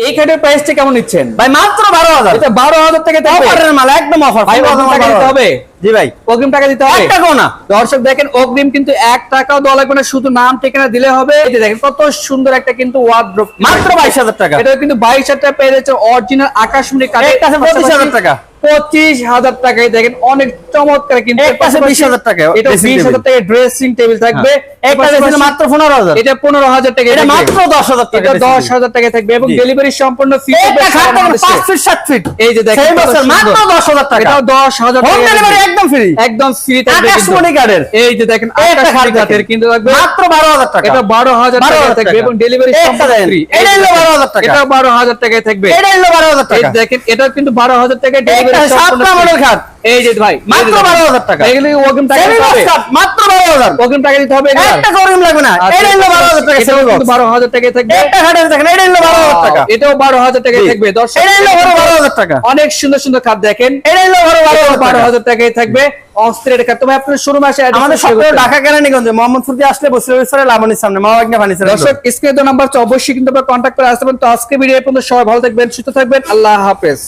এই খাটের প্রাইসটা কেমন নিচ্ছেন ভাই মাত্র 12,000। এটা 12,000 টাকা থাকবে। অফারের মাল, একদম অফার। ভাই অগ্রিম টাকা দিতে হবে। জি ভাই, অগ্রিম টাকা দিতে হবে। 1 টাকাও না। দর্শক দেখেন, অগ্রিম কিন্তু 1 টাকাও দেওয়া লাগবে না, শুধু নাম ঠিকানা দিলে হবে। এই যে দেখেন কত সুন্দর একটা কিন্তু ওয়ার্ডরোব, মাত্র 22,000 টাকা। এটা কিন্তু 22,000 টাকা পেয়ে যাচ্ছে অরিজিনাল আকাশমণি কাঠের। একটা আছে 25,000 টাকা। 25,000 টাকায় দেখেন অনেক চমৎকার কিন্তু। একটা আছে 20,000 টাকা। এটা 20,000 টাকা ড্রেসিং টেবিল থাকবে। একটা আছে মাত্র 15,000। এটা 15,000 টাকা। এটা মাত্র 10,000 টাকা। এটা 10,000 টাকা থাকবে এবং ডেলিভারি সম্পূর্ণ ফ্রি। এটা খাট 5 ফিট 7 ফিট। এই যে দেখেন মাত্র 10,000 টাকা। এটা 10,000 হোম টাকা। ডেলিভারি একদম ফ্রি। একদম ফ্রি থাকবে কিন্তু। আকাশমণি কাঠের। এই যে দেখেন আকাশমণি কাঠের কিন্তু থাকবে মাত্র 12,000 টাকা। এটা 12,000 টাকা থাকবে এবং ডেলিভারি সম্পূর্ণ ফ্রি। এটা হলো 12,000 টাকা। এটা 12,000 টাকায় থাকবে। এটা হলো 12,000 এই টাকা। দেখেন এটা কিন্তু 12,000 টাকা ডেলিভারি সম্পূর্ণ সাতটা মডেল খাট। এই যে ভাই মাত্র 12,000 টাকা। এগুলো অগ্রিম টাকা দিতে হবে। মাত্র 12,000। অগ্রিম টাকা দিতে হবে। একটা অগ্রিম লাগবে না। এটা হলো 12,000 টাকা। এটা কিন্তু 12,000 টাকায় থাকবে। একটা খাটের দেখেন, এটা হলো 12,000 টাকা। এটাও 12,000 টাকায় থাকবে। দর্শক এটা হলো 12,000 টাকা। অনেক সুন্দর সুন্দর খাট দেখেন। এটা হলো 12,000 টাকা। 12,000 টাকায় থাকবে। অস্থির খাট। তবে আপনার শোরুমে আসে আমাদের সবগুলো ঢাকা কেরানীগঞ্জে মোহাম্মদপুর দিয়ে আসলে বসিরহাটের লাবণীর সামনে মাওয়াগনা ফার্নিচার। দর্শক স্ক্রিনে নাম্বার অবশ্যই কিন্তু আপনারা কন্টাক্ট করে আসতে পারেন। তো আজকে ভিডিও পর্যন্ত সবাই ভালো থাকবেন, সুস্থ থাকবেন। আল্লাহ হাফেজ।